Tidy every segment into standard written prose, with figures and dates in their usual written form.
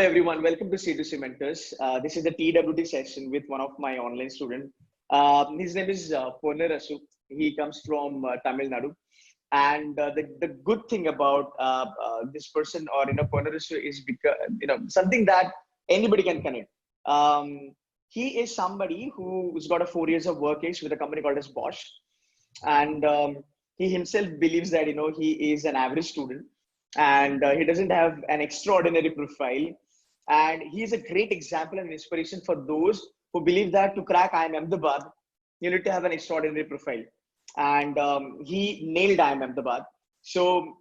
Everyone, welcome to C2C Mentors. This is the TWT session with one of my online students. His name is Ponarasu. He comes from Tamil Nadu. And the good thing about this person or Ponarasu is because something that anybody can connect. He is somebody who's got a 4 years of work ex with a company called as Bosch, and he himself believes that he is an average student, and he doesn't have an extraordinary profile, and he is a great example and inspiration for those who believe that to crack IIM Ahmedabad you need to have an extraordinary profile, and he nailed IIM Ahmedabad. So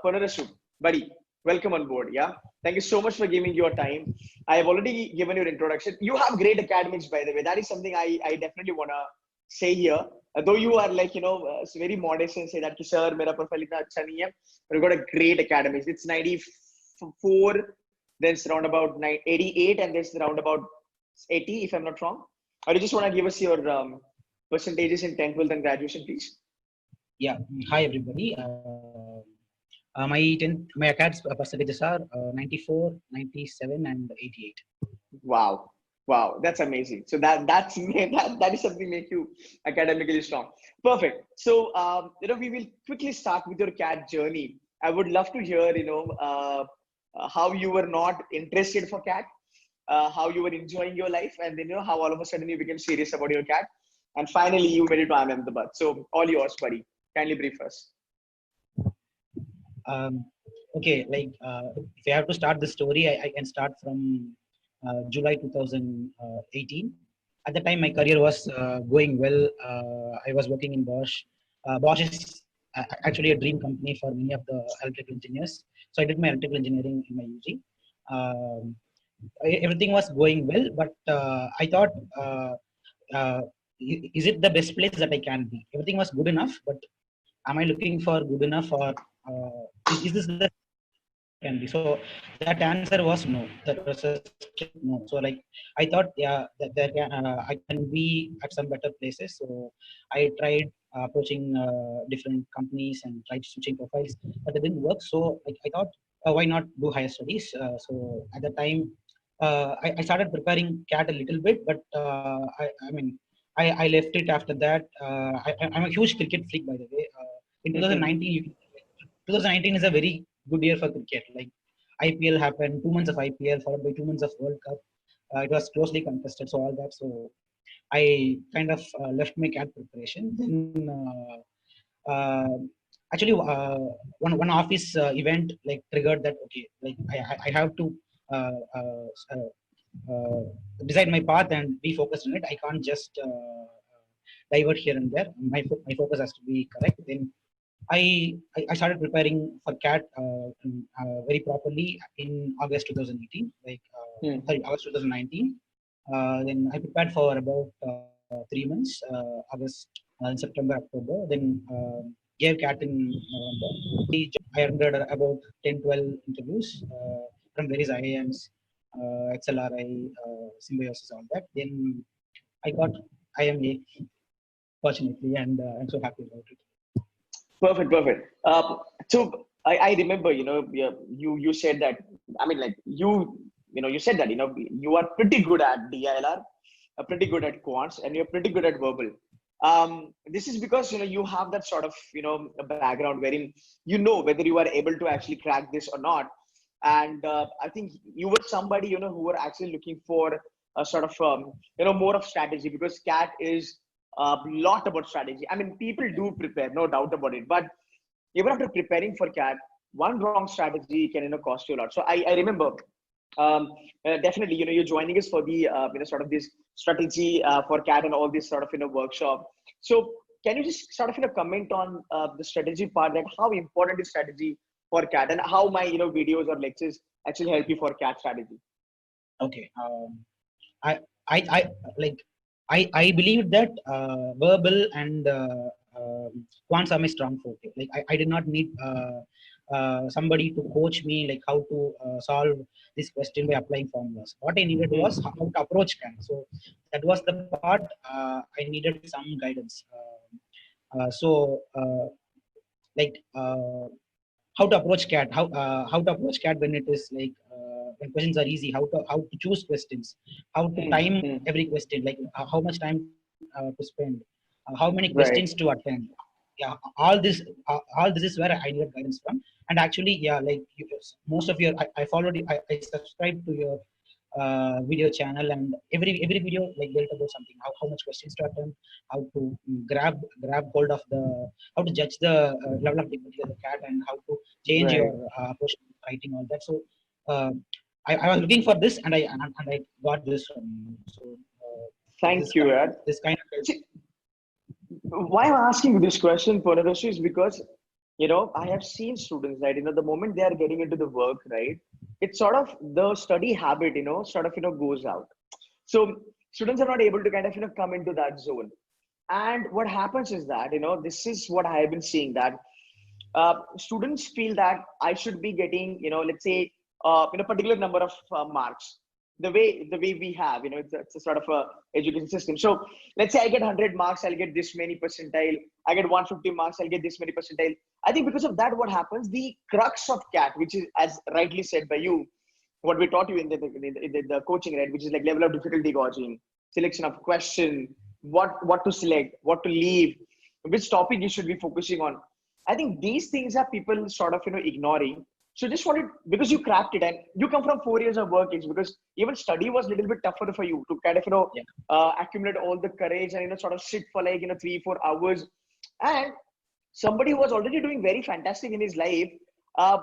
Punarasu, buddy, welcome on board. Yeah, thank you so much for giving your time. I have already given your introduction. You have great academics, by the way. That is something I definitely want to say here. Though you are like very modest and say that sir mera profile itna acha nahi hai, but you got a great academics. It's 94, then it's around about 88, and there's around about 80 if I'm not wrong. Or you just want to give us your percentages in 10th, 12th and graduation, please? Yeah. Hi everybody. My academic percentages are 94, 97 and 88. Wow, that's amazing. So that is something make you academically strong. Perfect. So we will quickly start with your CAT journey. I would love to hear how you were not interested for CAT, how you were enjoying your life, and then how all of a sudden you became serious about your CAT, and finally you made it to IIM Ahmedabad. So all yours, buddy. Kindly brief us. Okay, if I have to start the story, I can start from July 2018. At the time, my career was going well. I was working in Bosch. Bosch is actually a dream company for many of the electrical engineers. So I did my electrical engineering in my UG. Everything was going well, but I thought, is it the best place that I can be? Everything was good enough, but am I looking for good enough, or is this the can be? So that answer was no. That was a strict no. So I thought, yeah, that there can I can be at some better places. So I tried approaching different companies and tried switching profiles, but it didn't work. So I thought, why not do higher studies? So at the time, I started preparing CAT a little bit, but I mean, I left it after that. I'm a huge cricket freak, by the way. In 2019, 2019 is a very good year for cricket. Like IPL happened, 2 months of IPL followed by 2 months of World Cup. It was closely contested, so all that. So I kind of left my CAT preparation. Then uh, actually, one office event triggered that. Okay, I have to uh, uh, uh, uh, decide my path and be focused on it. I can't just divert here and there. My focus has to be correct. Then I started preparing for CAT very properly in August 2018, sorry, August 2019. Then I prepared for about 3 months, August, September, October. Then gave CAT in November. I attended about 10, 12 interviews from various IIMs, XLRI, Symbiosis, all that. Then I got IMA, fortunately, and I'm so happy about it. Perfect. So I remember, you said that. I mean, like you said that you are pretty good at DILR, pretty good at Quants, and you're pretty good at verbal. This is because you have that sort of a background wherein whether you are able to actually crack this or not. And I think you were somebody who were actually looking for a sort of more of strategy, because CAT is a lot about strategy. I mean, people do prepare, no doubt about it, but even after preparing for CAT, one wrong strategy can cost you a lot. So I remember definitely you're joining us for the sort of this strategy for CAT and all this sort of workshop. So can you just sort of comment on the strategy part, that how important is strategy for CAT, and how my videos or lectures actually help you for CAT strategy? Okay. I like I believe that verbal and quants are my strong forte. Like I did not need somebody to coach me like how to solve this question by applying formulas. What I needed was how to approach CAT. So that was the part I needed some guidance. So like how to approach CAT, how to approach CAT when it is like when questions are easy, how to choose questions, how to time every question, like how much time to spend, how many questions Right. to attend. Yeah, all this is where I needed guidance from. And actually, yeah, like most of your, I followed, I subscribed to your video channel, and every video like built about something, how much questions to attempt, how to grab hold of the, how to judge the level of difficulty of the cat, and how to change your Right. approach to writing, all that. So uh, I was looking for this, and I got this from you. So Thank you, Ed. this kind of help. See, why I'm asking you this question, Purnadoshi, is because, I have seen students, right, the moment they are getting into the work, right, it's sort of the study habit, sort of, goes out. So students are not able to kind of, come into that zone. And what happens is that, this is what I have been seeing, that students feel that I should be getting, let's say, particular number of marks. The way we have, it's a sort of a education system. So let's say I get 100 marks, I'll get this many percentile. I get 150 marks, I'll get this many percentile. I think because of that, what happens, the crux of CAT, which is, as rightly said by you, what we taught you in the coaching, right, which is like level of difficulty gauging, selection of question, what to select, what to leave, which topic you should be focusing on. I think these things are people sort of ignoring. So just wanted, because you cracked it and you come from 4 years of work, it's because even study was a little bit tougher for you to kind of Yeah. accumulate all the courage and sort of sit for like 3-4 hours. And somebody who was already doing very fantastic in his life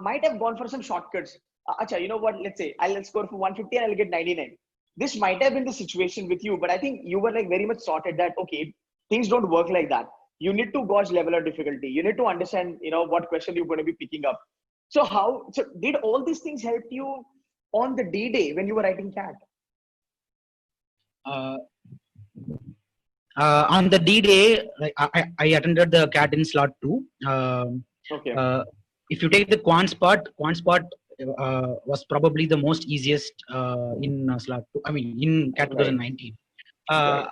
might have gone for some shortcuts. Acha, you know what? Let's say I'll score for 150 and I'll get 99. This might have been the situation with you, but I think you were like very much sorted that okay, things don't work like that. You need to gauge level of difficulty. You need to understand, what question you're going to be picking up. So did all these things help you on the D-Day when you were writing CAT? Uh, on the D-Day, like, I attended the CAT in slot 2. Okay. If you take the quants part was probably the most easiest in slot 2. I mean, in CAT Right. 2019. Uh,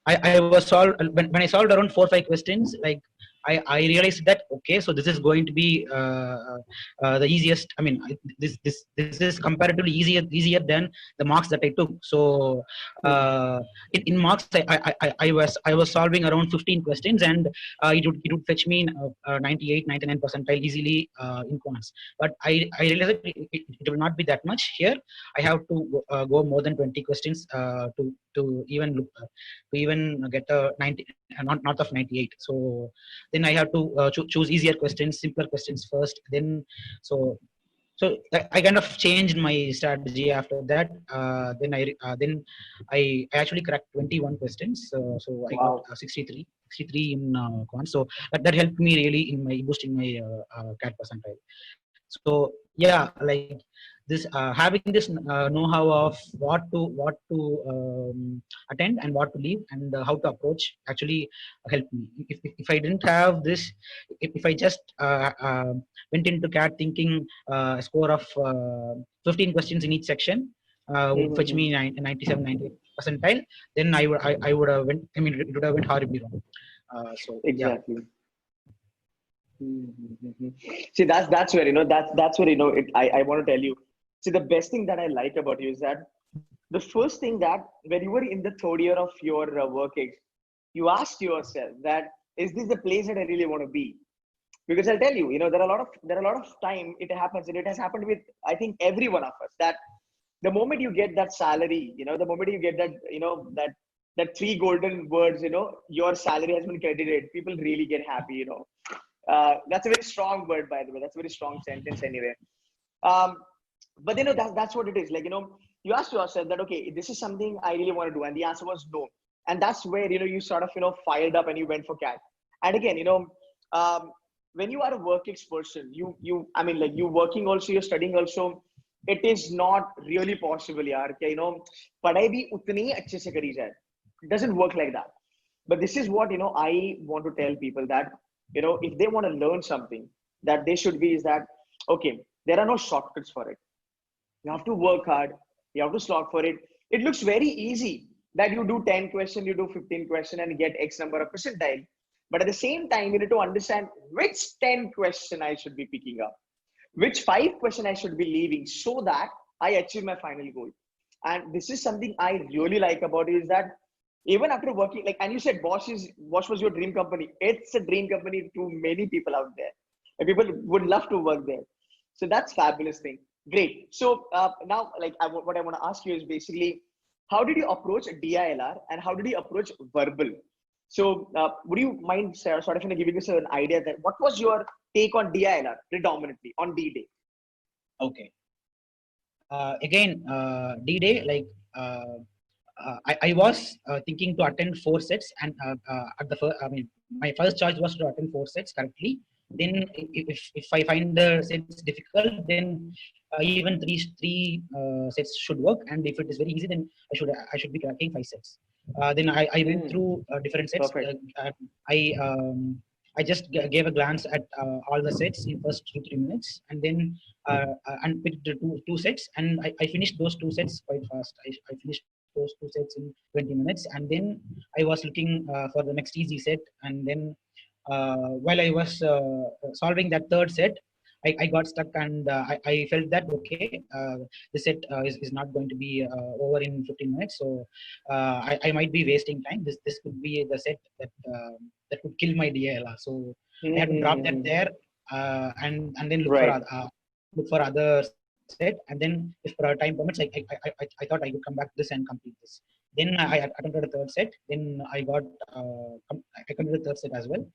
Right. I was solved when I solved around 4 or 5 questions. Like I realized that okay, so this is going to be the easiest. I mean, this is comparatively easier than the marks that I took. So in marks, I was solving around 15 questions, and it would fetch me 98, 99 percentile easily in quants. But I realized that it will not be that much here. I have to go more than 20 questions to even look. To even get a 90, not north of 98. So then I have to choose easier questions, simpler questions first. Then I kind of changed my strategy after that. Then I actually cracked 21 questions. So I got Wow. 63 in quant. So that helped me really in my boosting my CAT percentile. So yeah, like this having this know-how of what to attend and what to leave, and how to approach actually helped me. If I didn't have this, if I just went into CAT thinking a score of 15 questions in each section would fetch me 97, 98 percentile, then I would have went. I mean, it would have went horribly wrong. So yeah. Exactly. See, that's where that's where I want to tell you. See, the best thing that I like about you is that the first thing that when you were in the third year of your working, you asked yourself that is this the place that I really want to be? Because I'll tell you, there are a lot of time it happens, and it has happened with I think every one of us, that the moment you get that salary, the moment you get that, that three golden words, your salary has been credited, people really get happy. That's a very strong word, by the way. That's a very strong sentence anyway. Um, but that's what it is. Like, you ask yourself that, okay, this is something I really want to do. And the answer was no. And that's where, you sort of, fired up and you went for CAT. And again, um, when you are a working person, I mean, like you working also, you're studying also, it is not really possible, yaar, कि, पढ़ाई भी उतनी ही अच्छे से करी जाए. It doesn't work like that. But this is what, I want to tell people that, if they want to learn something, that they should be is that, okay, there are no shortcuts for it. You have to work hard. You have to slog for it. It looks very easy that you do 10 questions, you do 15 questions and get X number of percentile. But at the same time, you need to understand which 10 question I should be picking up, which 5 question I should be leaving, so that I achieved my final goal. And this is something I really like about it, is that even after working, like, and you said Bosch was your dream company. It's a dream company to many people out there. And people would love to work there. So that's fabulous thing. Great. So now, like, what I want to ask you is basically, how did you approach DILR and how did you approach verbal? So would you mind sort of giving us an idea that what was your take on DILR predominantly on D-Day? Okay. Again, D-Day, like I was thinking to attend 4 sets, and at the first, I mean, my first choice was to attend 4 sets correctly. Then, if I find the sets difficult, then even three sets should work. And if it is very easy, then I should be cracking 5 sets. Then I went through different sets. I I just gave a glance at all the sets in first 2-3 minutes, and then and picked the two sets, and I finished those 2 sets quite fast. I finished those 2 sets in 20 minutes, and then I was looking for the next easy set, and then while I was solving that third set, I got stuck, and I felt that okay, this set is not going to be over in 15 minutes, so I might be wasting time. This could be the set that could kill my DLR. So I had to drop that there, and then look for other set, and then if time permits, I thought I could come back to this and complete this. Then I attempted a third set. Then I completed the third set as well.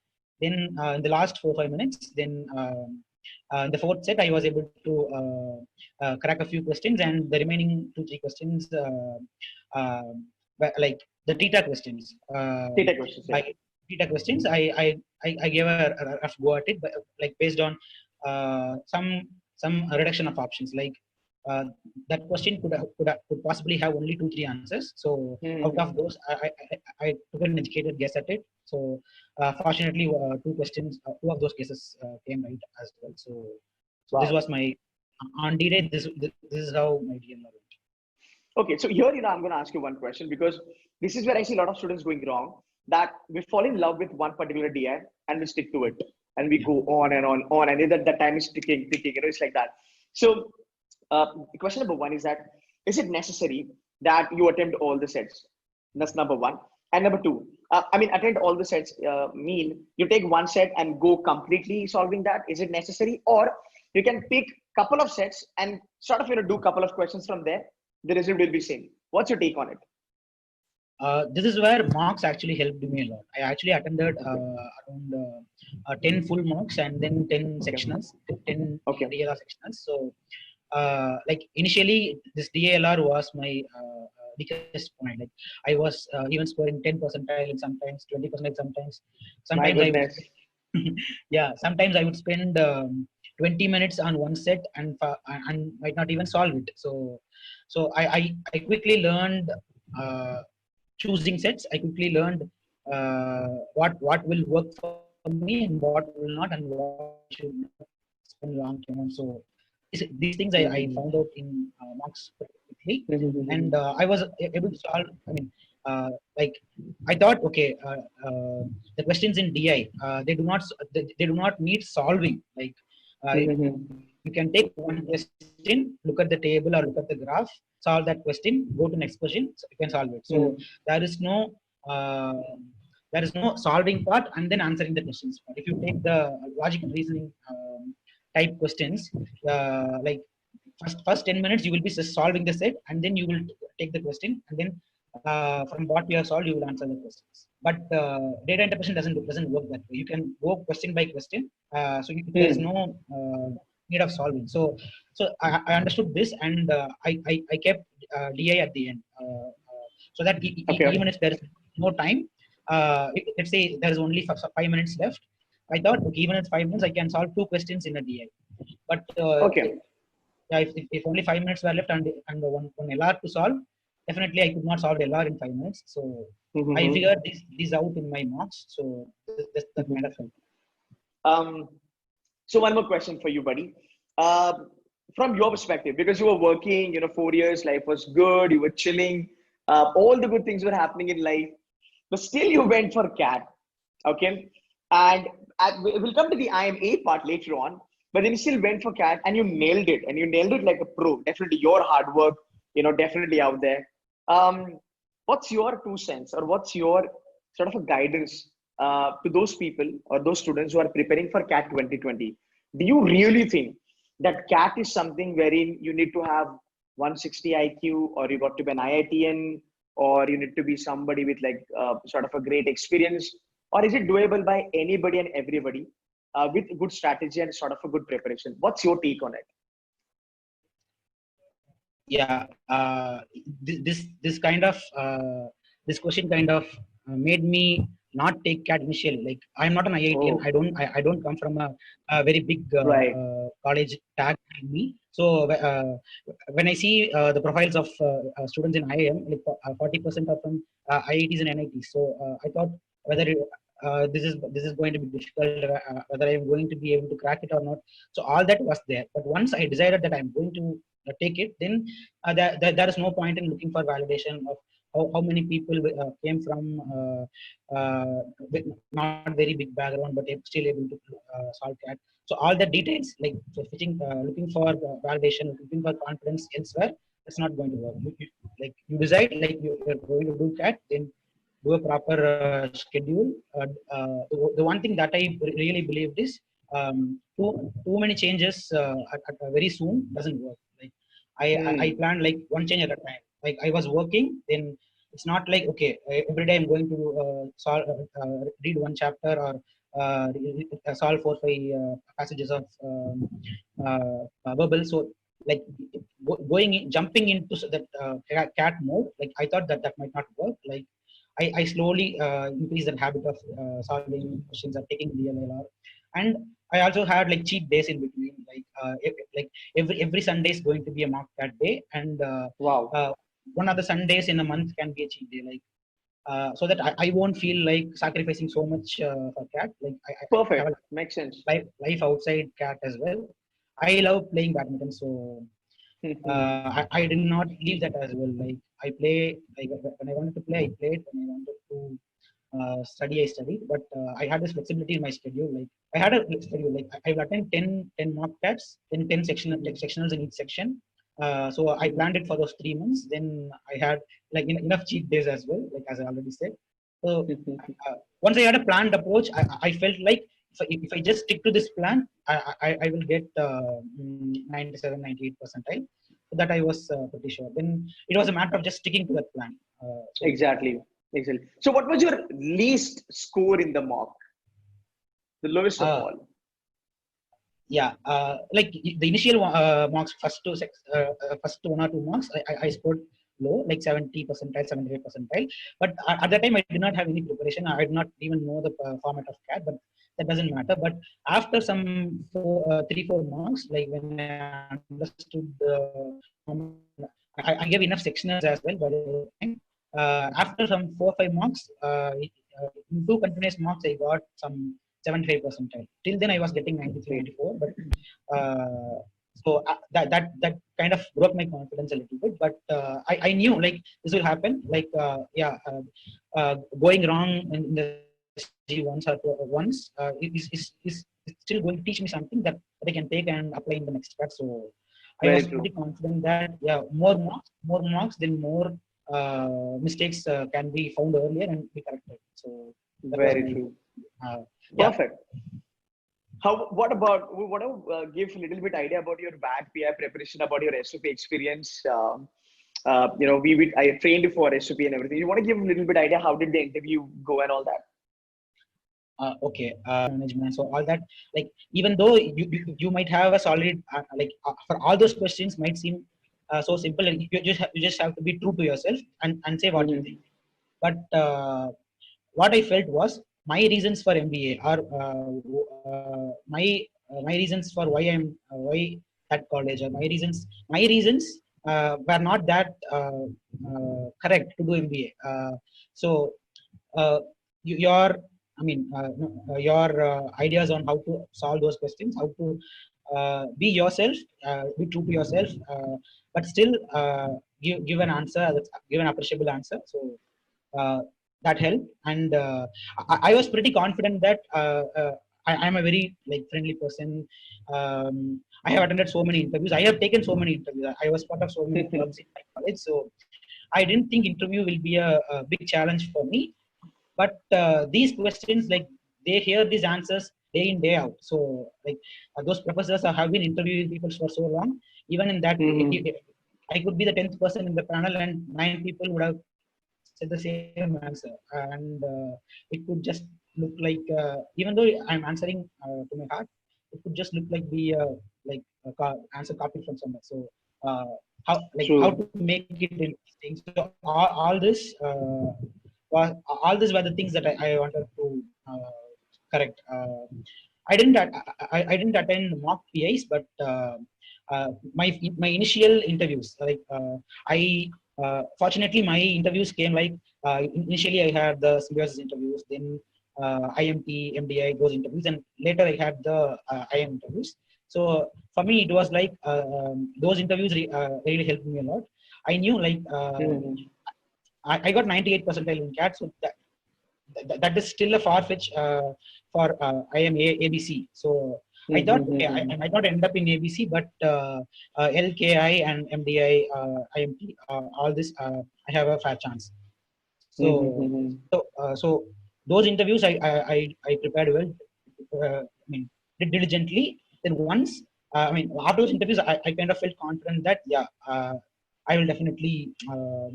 Then in the last 4-5 minutes, then in the fourth set, I was able to crack a few questions, and the remaining 2-3 questions, like the theta questions. Theta questions, I gave a rough go at it, but like based on some reduction of options. Like that question could possibly have only 2-3 answers. So out of those, I took an educated guess at it. So fortunately, two of those cases came right as well. So this was my on D-Day. This is how my DLR went. Okay, so here, I'm going to ask you one question, because this is where I see a lot of students going wrong. That we fall in love with one particular DI and we stick to it, and we go on and on, and that time is ticking. It's like that. So question number one is that, is it necessary that you attempt all the sets? That's number one. And number two, attend all the sets mean you take one set and go completely solving that? Is it necessary? Or you can pick couple of sets and sort of, do couple of questions from there. The result will be same. What's your take on it? This is where mocks actually helped me a lot. I actually attended around 10 full mocks and then 10 sectionals, 10 DLR sectionals. So, like initially, this DLR was my weakest point. Like I was even scoring 10 percentile, and sometimes 20 percentile, sometimes I would, yeah, sometimes I would spend 20 minutes on one set and might not even solve it. So I quickly learned choosing sets. I quickly learned what will work for me and what will not, and what should not spend long time on. So these things I found out in mocks quickly, and I was able to solve. Like I thought, okay, the questions in DI they do not need solving. Like you can take one question, look at the table or look at the graph, solve that question, go to next question, so you can solve it. So there is no solving part and then answering the questions. But if you take the logic and reasoning type questions, like first 10 minutes you will be just solving the set, and then you will take the question, and then from what you have solved, you will answer the questions. But data interpretation doesn't work that way. You can go question by question, so there is no need of solving. So I understood this, and I kept DI at the end, so that even if there is no time, let's say there is only 5 minutes left, I thought, okay, even at 5 minutes I can solve 2 questions in a DI. But yeah, if only 5 minutes were left and one LR to solve, definitely I could not solve LR in 5 minutes. So I figured these out in my mocks. So that's the kind of help. So one more question for you, buddy. From your perspective, because you were working, 4 years, life was good, you were chilling, all the good things were happening in life, but still you went for CAT. Okay. And we'll come to the IMA part later on. but then you still went for CAT and you nailed it, and you nailed it like a pro. Definitely your hard work, definitely out there. What's your 2 cents, or what's your sort of a guidance to those people or those students who are preparing for CAT 2020? Do you really think that CAT is something wherein you need to have 160 IQ, or you got to be an IITN, or you need to be somebody with like sort of a great experience, or is it doable by anybody and everybody with good strategy and sort of a good preparation? What's your take on it? Yeah, this kind of this question kind of made me not take CAT initially. Like, I'm not an IITian. Oh, I don't come from a very big right. college tag in me. So when I see the profiles of students in IIM, like 40% are from IITs and NITs. So I thought whether this is going to be difficult, whether I'm going to be able to crack it or not. So all that was there. But once I decided that I'm going to take it, then there is no point in looking for validation of how many people came from with not very big background, but still able to solve CAT. So all the details, like looking for validation, looking for confidence elsewhere, that's not going to work. Like, you decide, like, you're going to do CAT, then do a proper schedule. The one thing that I really believed is, too many changes very soon doesn't work. Like, I Hmm. planned like one change at a time. Like, I was working, then it's not like, okay, every day I'm going to read one chapter, or solve 4 5 passages of verbal. So, like, jumping into that CAT mode, like, I thought that might not work. Like, I slowly increased that habit of solving questions or taking DLLR, and I also had like cheat days in between. Like, like every Sunday is going to be a mock CAT day, and Wow. one of the Sundays in a month can be a cheat day. Like, so that I won't feel like sacrificing so much for CAT. Like, I have a Perfect. Makes sense. life outside CAT as well. I love playing badminton, so I did not leave that as well. Like, I play, like, when I wanted to play, I played. When I wanted to study, I studied. But I had this flexibility in my schedule. Like, I had a schedule. Like, I will attend 10 mock CATs, then 10 sectionals in each section. So I planned it for those 3 months. Then I had like enough cheat days as well, like, as I already said. So once I had a planned approach, I felt like if I just stick to this plan, I will get 97, 98 percentile. So that I was pretty sure. Then it was a matter of just sticking to that plan. So Exactly. Exactly. So, what was your least score in the mock? The lowest of uh, all. yeah, like, the initial marks, first 1 or 2 marks, I scored low, like 70 percentile, 78 percentile. But at that time, I did not have any preparation. I did not even know the format of CAT, but that doesn't matter. But after some 3 4 marks, like, when I understood the I gave enough sectionals as well by the time. After some 4 5 marks, in 2 continuous marks, I got some 75 percentile. Till then, I was getting 93, Great. 94. But so that kind of broke my confidence a little bit. But I knew, like, this will happen. Like, going wrong in the strategy once is still going to teach me something that I can take and apply in the next part. So I Very was true. pretty confident that, yeah, more marks, then more mistakes can be found earlier and be corrected. So that was Very my true. yeah. Perfect. How? What about? We want to give a little bit idea about your bad PI preparation, about your SOP experience. I trained for SOP and everything. You want to give a little bit idea how did the interview go and all that? Okay, management. So all that, like, even though you might have a solid for all those questions might seem so simple, and you just have to be true to yourself and say what you Mm-hmm. think. But what I felt was my reasons for MBA, or my reasons for why that college, or my reasons were not that correct to do MBA. So uh, your I mean no, your ideas on how to solve those questions, how to be true to yourself, but still give an answer, give an appreciable answer. So uh, that helped. And I was pretty confident that I'm a very like friendly person. I have attended so many interviews. I have taken so many interviews. I was part of so many clubs in my college, so I didn't think interview will be a big challenge for me. But these questions, like they hear these answers day in day out. So like those professors have been interviewing people for so long. Even in that, I could be the 10th person in the panel, and 9 people would have said the same answer, and it could just look like even though I'm answering to my heart, it could just look like the like answer copied from somewhere. So uh, how to make it interesting. So all this was all these were the things that I wanted to correct. I didn't attend mock PIs, but my initial interviews, like I fortunately my interviews came like initially I had the symbiosis interviews, then IMT, MDI, those interviews, and later I had the IIM interviews. So for me, it was like those interviews really helped me a lot. I knew like I got 98 percentile in CAT, so that is still a far fetch for IIM ABC. So I thought okay, I might not end up in ABC, but LKI and MDI, IMT, all this I have a fair chance. So so those interviews I prepared well. I mean, did diligently. Then once I mean after those interviews, I kind of felt confident that yeah, I will definitely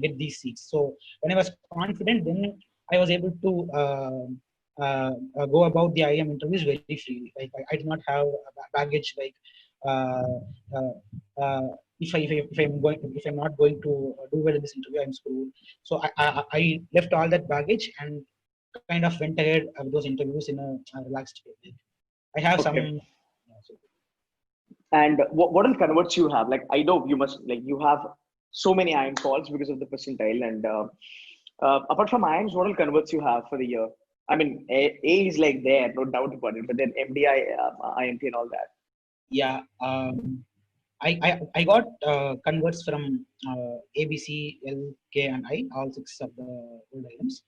get these seats. So when I was confident, then I was able to go about the IIM interviews very freely. Like I did not have baggage like uh, uh, uh, if I'm not going to do well in this interview, I'm screwed. So I left all that baggage and kind of went ahead with those interviews in a relaxed way. I have some. And what all converts you have? Like I know you must like you have so many IIM calls because of the percentile, and apart from IIMs, what all converts you have for the year? I mean, A is like there, no doubt about it, but then MDI, IMT, and all that. Yeah, I got converts from ABC, L, K, and I, all 6 of the old items.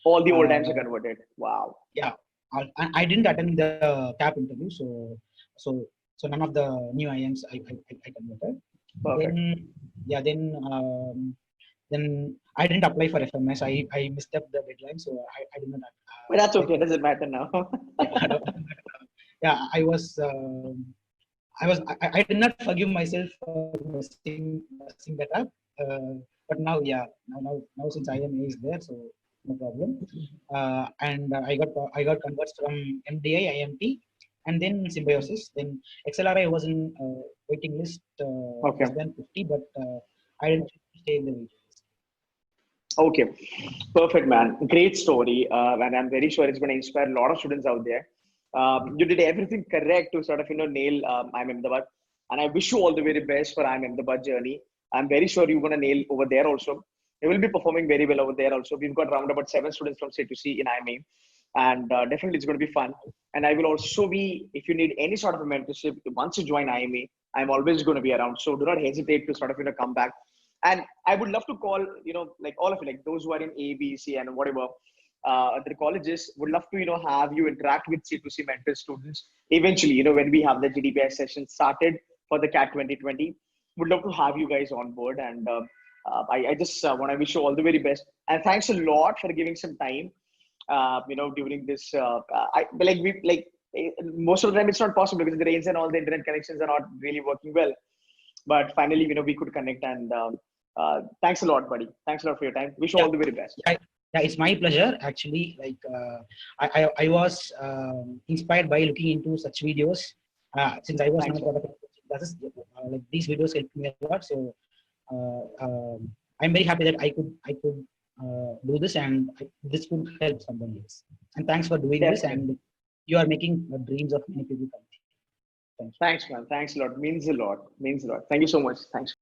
All the old times are converted. Wow. Yeah, I didn't attend the CAP interview, so none of the new IMs I converted. Perfect. Then I didn't apply for FMS. I missed up the deadline, so I did not. But that's okay. It doesn't matter now. Yeah, I did not forgive myself for messing that up. But now, yeah, now since IMA is there, so no problem. And I got converts from MDI, IMT, and then symbiosis. Then XLRI was in waiting list less than 50, but I didn't stay in the waiting list. Okay, perfect, man. Great story, and I'm very sure it's going to inspire a lot of students out there. You did everything correct to sort of nail IIM Ahmedabad, and I wish you all the very best for IIM Ahmedabad journey. I'm very sure you're going to nail over there also. You will be performing very well over there also. We've got around about 7 students from C2C in IIM, and definitely it's going to be fun. And I will also be, if you need any sort of a mentorship, once you join IIMA, I'm always going to be around. So do not hesitate to sort of come back. And I would love to call, like all of you, like those who are in A, B, C, and whatever, the colleges would love to, have you interact with C2C mentor students. Eventually, when we have the GDPI session started for the CAT 2020, would love to have you guys on board. And I just want to wish you all the very best. And thanks a lot for giving some time, during this. Most of the time it's not possible because the rains and all the internet connections are not really working well. But finally, we could connect, and thanks a lot, buddy. Thanks a lot for your time. Wish you all the very best. Yeah, it's my pleasure. Actually, like I was inspired by looking into such videos. Since I was not part of classes, like these videos helped me a lot. So I'm very happy that I could do this, and this could help someone else. And thanks for doing this. And you are making the dreams of many people come true. Thanks, man. Thanks a lot. Means a lot. Means a lot. Thank you so much. Thanks.